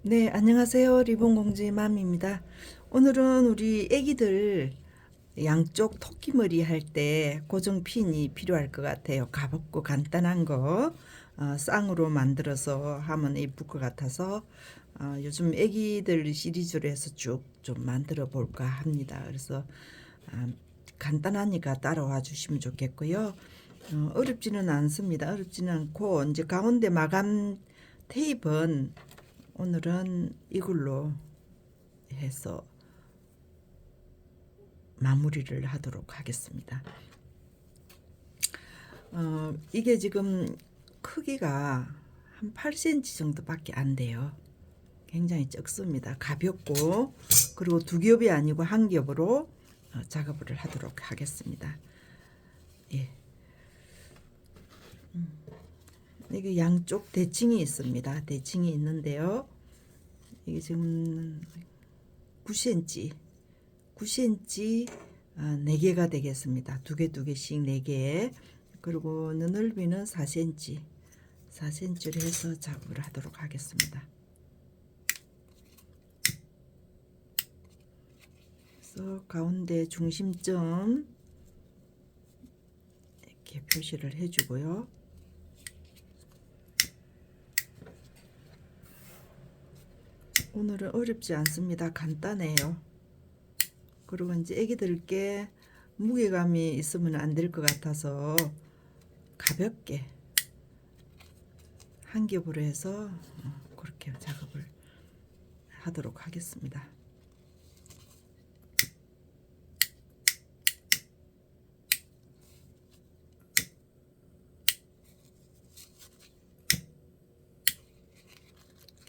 네, 안녕하세요. 리본공주의 맘입니다. 오늘은 우리 애기들 양쪽 토끼머리 할 때 고정핀이 필요할 것 같아요. 가볍고 간단한 거 쌍으로 만들어서 하면 예쁠 것 같아서 요즘 애기들 시리즈로 해서 쭉 좀 만들어 볼까 합니다. 그래서 아, 간단하니까 따라와 주시면 좋겠고요. 어렵지는 않습니다. 어렵지는 않고 이제 가운데 마감 테이프는 오늘은 이걸로 해서 마무리를 하도록 하겠습니다. 이게 지금 크기가 한 8cm 정도밖에 안 돼요. 굉장히 적습니다. 가볍고 그리고 두 겹이 아니고 한 겹으로 작업을 하도록 하겠습니다. 예. 이게 양쪽 대칭이 있습니다. 대칭이 있는데요. 이게 지금 9cm 9cm 4개가 되겠습니다. 두 개씩 4개. 그리고 넓이는 4cm 4cm를 해서 작업을 하도록 하겠습니다. 그래서 가운데 중심점 이렇게 표시를 해주고요. 오늘은 어렵지 않습니다. 간단해요. 그리고 이제 애기들께 무게감이 있으면 안 될 것 같아서 가볍게 한 겹으로 해서 그렇게 작업을 하도록 하겠습니다.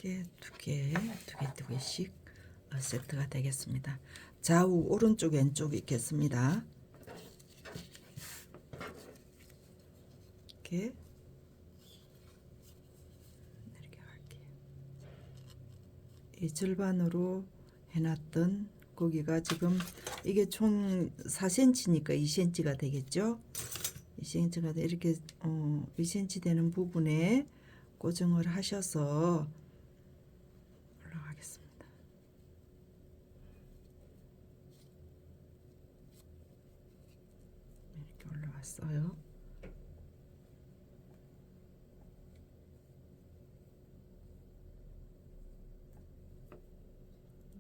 이렇게 두 개씩 세트가 되겠습니다. 좌우 오른쪽 왼쪽 있겠습니다. 이렇게 할게요. 이 절반으로 해놨던 고기가 지금 이게 총 4cm니까 2cm가 되겠죠. 2cm가 이렇게 2cm 되는 부분에 고정을 하셔서 올라가겠습니다. 이렇게 올라왔어요.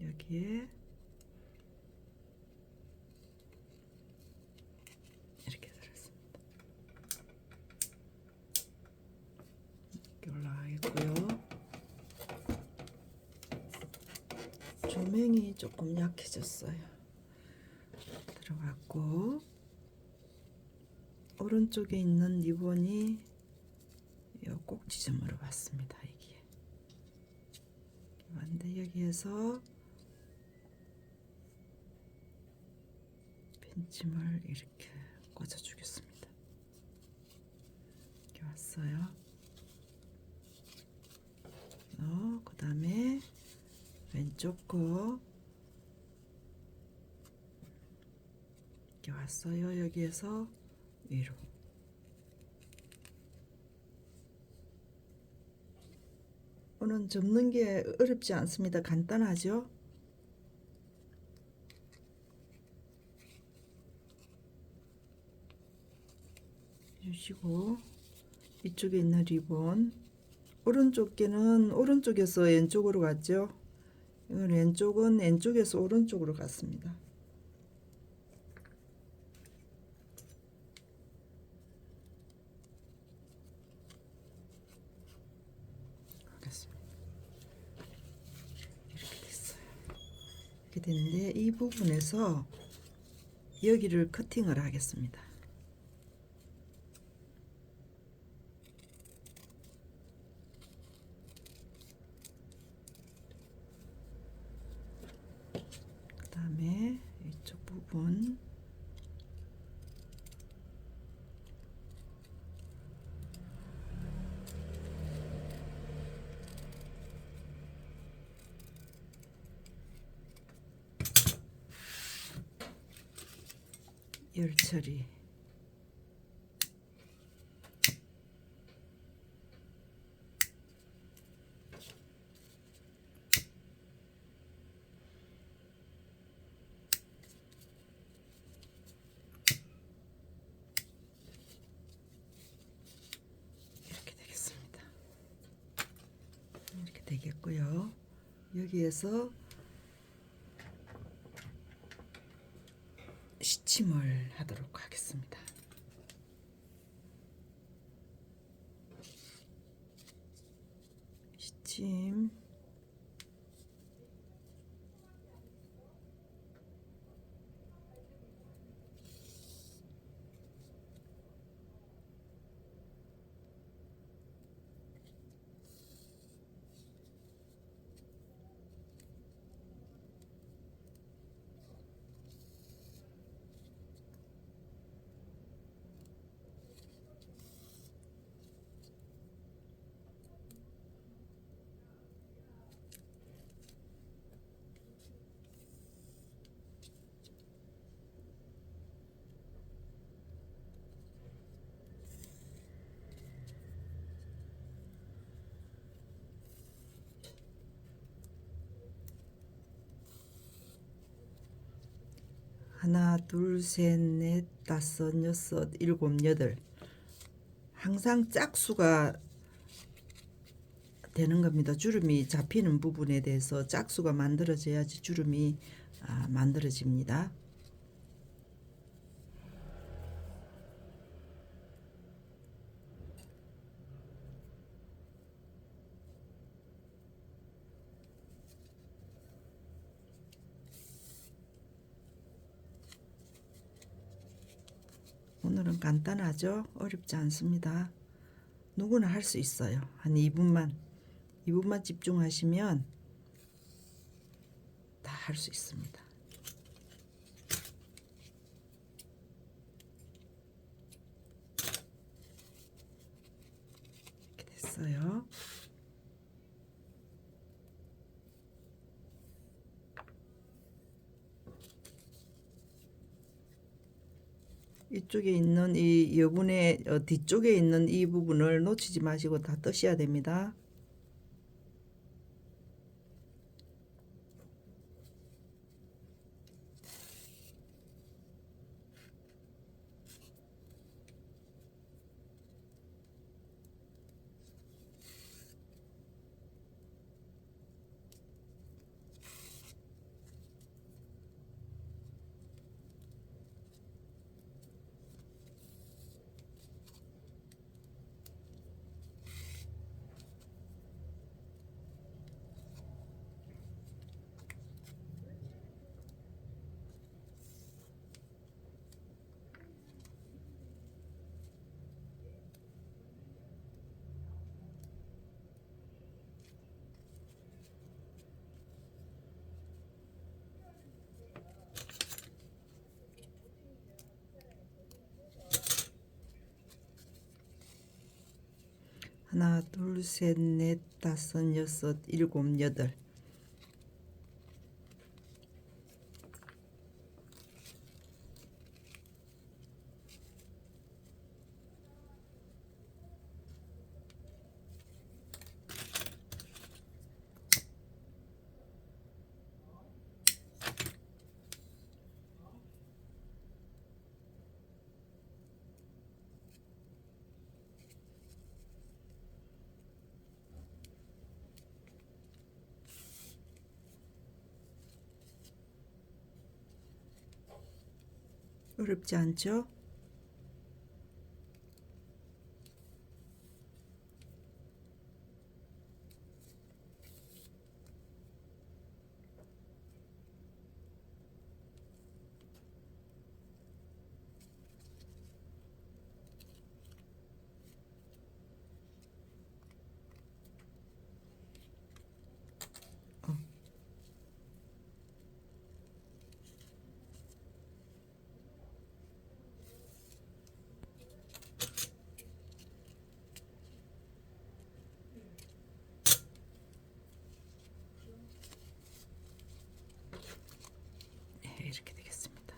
여기에 이렇게 들었습니다. 이렇게 올라가 있고요. 조명이 조금 약해졌어요. 들어갔고 오른쪽에 있는 리본이 이 꼭지점으로 왔습니다. 이게 왔는데 여기에서 펜침을 이렇게 꽂아주겠습니다. 이렇게 왔어요. 그 다음에 왼쪽 거 이렇게 왔어요. 여기에서 위로 오늘 접는 게 어렵지 않습니다. 간단하죠? 주시고 이쪽에 있는 리본 오른쪽 개는 오른쪽에서 왼쪽으로 갔죠. 이건 왼쪽은 왼쪽에서 오른쪽으로 갔습니다. 이렇게 됐어요. 이렇게 됐는데 이 부분에서 여기를 커팅을 하겠습니다. 그 다음에 이쪽 부분 열 처리 되겠고요. 여기에서 시침을 하도록 하겠습니다. 시침. 하나, 둘, 셋, 넷, 다섯, 여섯, 일곱, 여덟. 항상 짝수가 되는 겁니다. 주름이 잡히는 부분에 대해서 짝수가 만들어져야지 주름이 만들어집니다. 오늘은 간단하죠? 어렵지 않습니다. 누구나 할 수 있어요. 한 2분만 집중하시면 다 할 수 있습니다. 이렇게 됐어요. 이쪽에 있는 이 여분의 뒤쪽에 있는 이 부분을 놓치지 마시고 다 뜨셔야 됩니다. 하나, 둘, 셋, 넷, 다섯, 여섯, 일곱, 여덟. 어렵지 않죠? 이렇게 되겠습니다.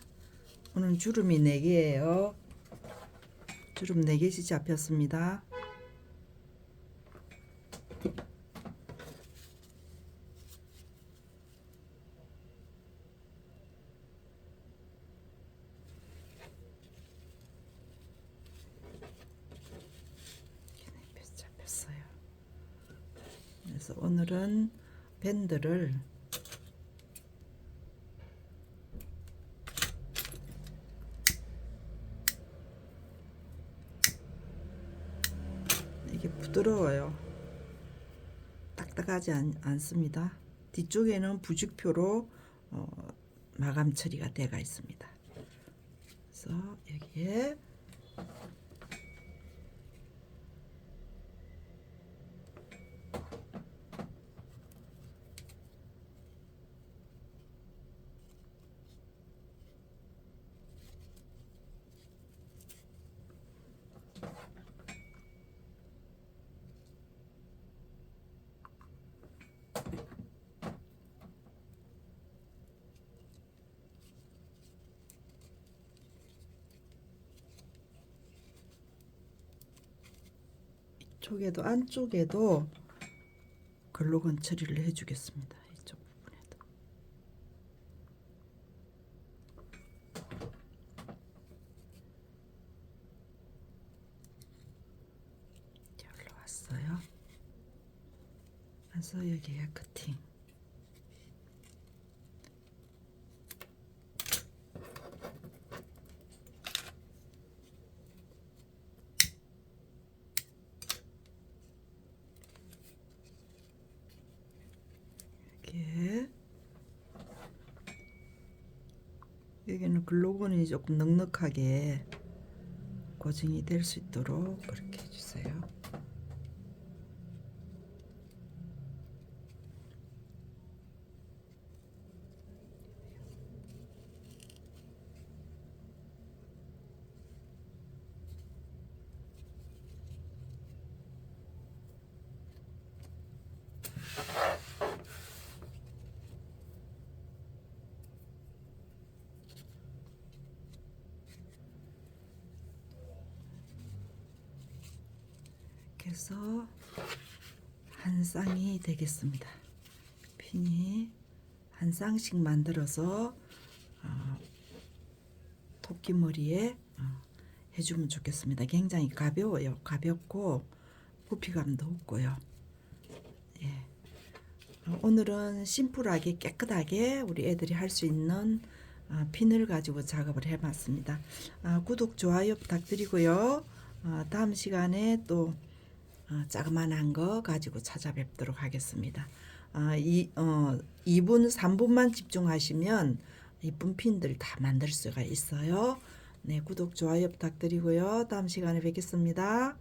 오늘 주름이 4개예요. 주름 4개씩 잡혔습니다. 잡혔어요. 그래서 오늘은 밴드를 이게 부드러워요. 딱딱하지 않습니다. 뒤쪽에는 부직표로 마감 처리가 되어 있습니다. 그래서 여기에 쪽에도 안쪽에도 글루건 처리를 해주겠습니다. 이쪽 부분에도. 이제 올라왔어요. 그래서 여기에 커팅. 여기는 글루건이 조금 넉넉하게 고정이 될 수 있도록 그렇게 해주세요. 해서 한 쌍이 되겠습니다. 핀이 한 쌍씩 만들어서 토끼머리에 해주면 좋겠습니다. 굉장히 가벼워요. 가볍고 부피감도 없고요. 예. 오늘은 심플하게 깨끗하게 우리 애들이 할 수 있는 핀을 가지고 작업을 해봤습니다. 구독, 좋아요 부탁드리고요. 다음 시간에 또 자그만한 거 가지고 찾아뵙도록 하겠습니다. 2분, 3분만 집중하시면 이쁜 핀들 다 만들 수가 있어요. 네, 구독, 좋아요 부탁드리고요. 다음 시간에 뵙겠습니다.